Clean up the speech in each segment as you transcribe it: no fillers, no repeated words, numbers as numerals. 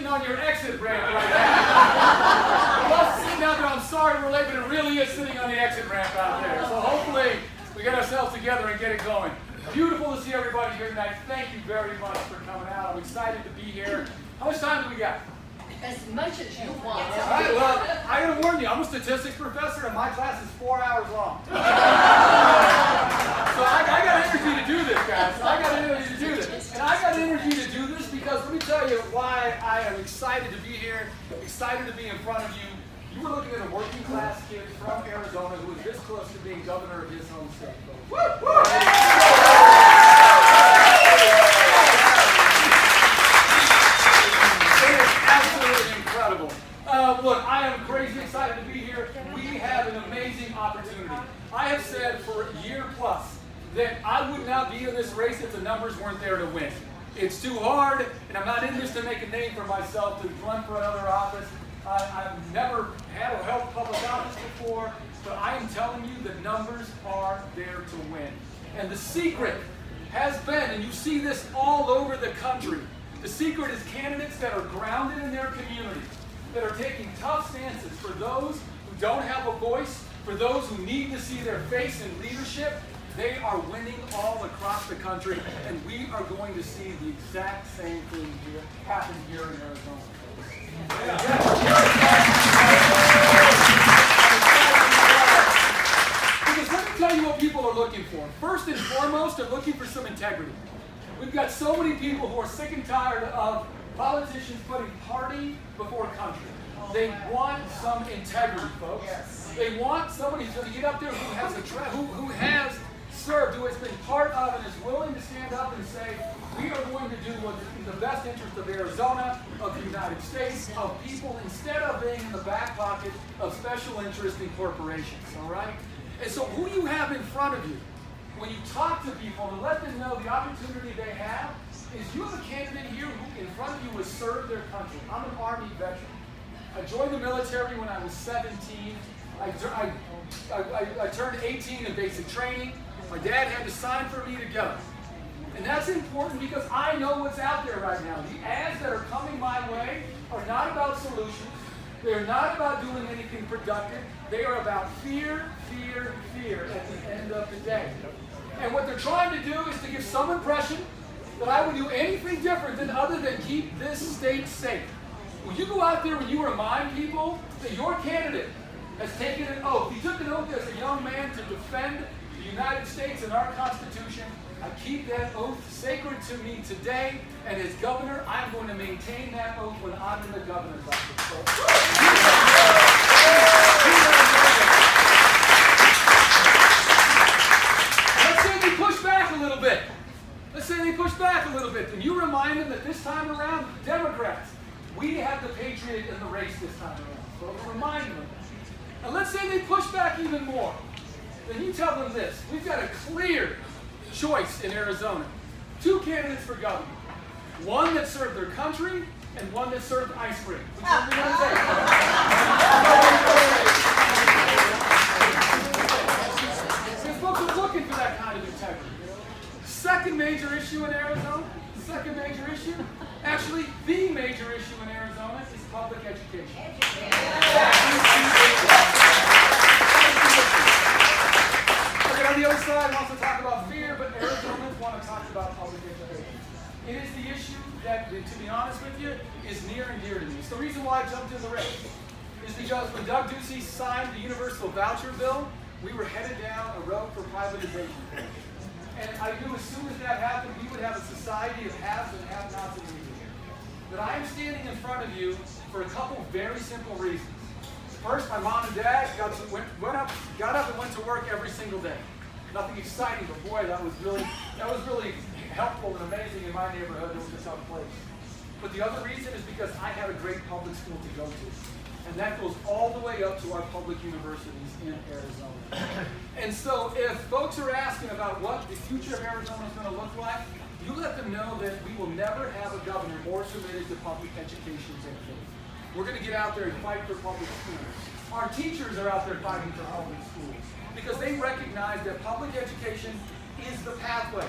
sitting on your exit ramp right now. Us sitting out there, I'm sorry we're late, but it really is sitting on the exit ramp out there. So hopefully we get ourselves together and get it going. Beautiful to see everybody here tonight. Thank you very much for coming out. I'm excited to be here. How much time do we got? As much as you want. All right, well, I gotta warn you, I'm a statistics professor and my class is 4 hours long. So I got energy to do this, guys. I got energy to do this. And I got energy to do this because let me tell you why I am excited to be here, excited to be in front of you. You were looking at a working class kid from Arizona who is this close to being governor of his home state. Woo! Woo! Look, I am crazy excited to be here. We have an amazing opportunity. I have said for a year plus that I would not be in this race if the numbers weren't there to win. It's too hard, and I'm not in this to make a name for myself, to run for another office. I've never had or held public office before, but I am telling you the numbers are there to win. And the secret has been, and you see this all over the country, the secret is candidates that are grounded in their community, that are taking tough stances for those who don't have a voice, for those who need to see their face in leadership. They are winning all across the country, and we are going to see the exact same thing here happen here in Arizona. Because let me tell you what people are looking for. First and foremost, they're looking for some integrity. We've got so many people who are sick and tired of politicians putting party before country. They want some integrity, folks. They want somebody who's going to get up there who has who has served, who has been part of, and is willing to stand up and say, we are going to do what is in the best interest of Arizona, of the United States, of people, instead of being in the back pocket of special interest in corporations. All right? And so, who you have in front of you, when you talk to people and let them know the opportunity they have, is you have a candidate here who in front of you has served their country. I'm an Army veteran. I joined the military when I was 17. I turned 18 in basic training. My dad had to sign for me to go. And that's important because I know what's out there right now. The ads that are coming my way are not about solutions. They're not about doing anything productive. They are about fear, fear, fear at the end of the day. And what they're trying to do is to give some impression that I would do anything different other than keep this state safe. When you go out there and you remind people that your candidate has taken an oath, he took an oath as a young man to defend the United States and our Constitution. I keep that oath sacred to me today, and as governor, I'm going to maintain that oath when I'm in the governor's office. Let's say they push back a little bit. Let's say they push back a little bit, and you remind them that this time around, Democrats, we have the patriot in the race this time around. So remind them. And let's say they push back even more. Then you tell them this. We've got a clear choice in Arizona. 2 candidates for governor. One that served their country and one that served ice cream. Which one are we going to take? Because folks are looking for that kind of integrity. Second major issue in Arizona, actually the major issue in Arizona is public education. Okay, on the other side wants to talk about fear, but Arizonans want to talk about public education. It is the issue that, to be honest with you, is near and dear to me. It's the reason why I jumped in the race. Is because when Doug Ducey signed the universal voucher bill, we were headed down a road for privatization. And I knew as soon as that happened, we would have a society of haves and have-nots in the region. But I am standing in front of you for a couple very simple reasons. First, my mom and dad got up and went to work every single day. Nothing exciting, but boy, that was really helpful and amazing in my neighborhood. It was a tough place. But the other reason is because I had a great public school to go to. And that goes all the way up to our public universities in Arizona. And so if folks are asking about what the future of Arizona is going to look like, you let them know that we will never have a governor more submitted to public education than me. We're going to get out there and fight for public schools. Our teachers are out there fighting for public schools because they recognize that public education is the pathway.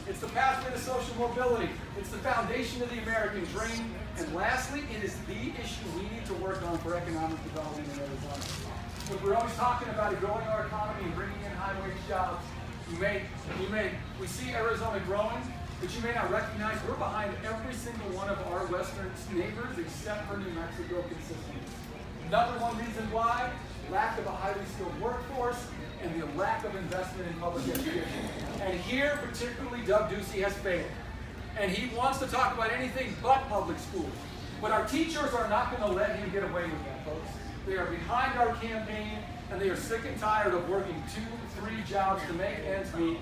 It's the pathway to social mobility. It's the foundation of the American dream. And lastly, it is the issue we need to work on for economic development in Arizona. Look, we're always talking about growing our economy and bringing in high-wage jobs. We see Arizona growing, but you may not recognize we're behind every single one of our western neighbors except for New Mexico consistently. Number one reason why, lack of a highly skilled workforce and the lack of investment in public education. And here, particularly, Doug Ducey has failed. And he wants to talk about anything but public schools. But our teachers are not going to let him get away with that, folks. They are behind our campaign, and they are sick and tired of working 2, 3 jobs to make ends meet.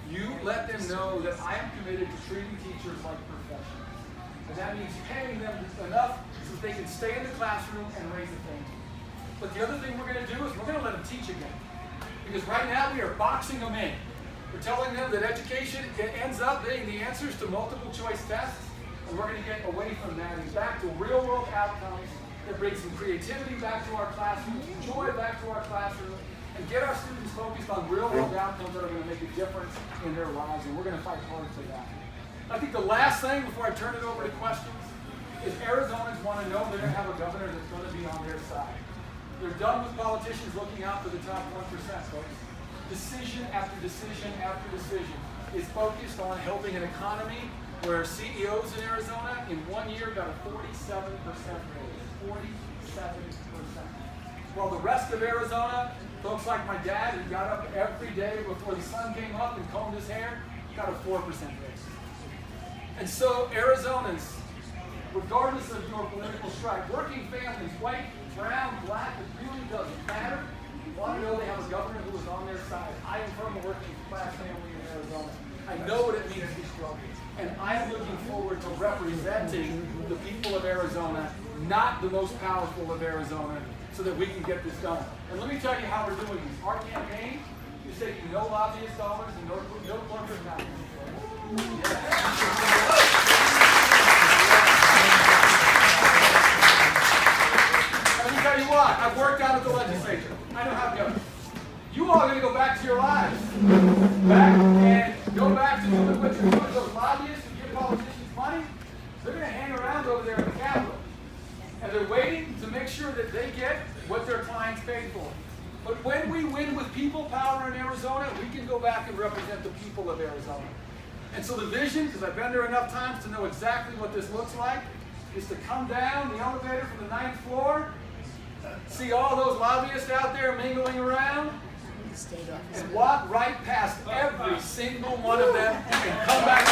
You let them know that I am committed to treating teachers like professionals. And that means paying them enough so that they can stay in the classroom and raise a family. But the other thing we're going to do is we're going to let them teach again. Because right now we are boxing them in. We're telling them that education ends up being the answers to multiple choice tests, and we're going to get away from that and back to real world outcomes that bring some creativity back to our classroom, joy back to our classroom, and get our students focused on real world outcomes that are going to make a difference in their lives, and we're going to fight hard for that. I think the last thing before I turn it over to questions is Arizonans want to know they're going to have a governor that's going to be on their side. They're done with politicians looking out for the top 1%, folks. Decision after decision after decision is focused on helping an economy where CEOs in Arizona in 1 year got a 47% raise. 47%. While the rest of Arizona, folks like my dad who got up every day before the sun came up and combed his hair, got a 4% raise. And so Arizonans, regardless of your political stripe, working families, white, brown, black, it really doesn't matter. You want to know they have a governor who is on their side. I am from a working class family in Arizona. I know what it means to struggle. And I am looking forward to representing the people of Arizona, not the most powerful of Arizona, so that we can get this done. And let me tell you how we're doing this. Our campaign is taking no lobbyist dollars and no corporate money. Let me tell you what, I've worked out at the legislature. I know how it goes. You all are going to go back to your lives. Go back to doing what you're doing. Those lobbyists who give politicians money, they're going to hang around over there in the Capitol. And they're waiting to make sure that they get what their clients paid for. But when we win with people power in Arizona, we can go back and represent the people of Arizona. And so the vision, because I've been there enough times to know exactly what this looks like, is to come down the elevator from the 9th floor, see all those lobbyists out there mingling around, and walk right past every single one of them and come back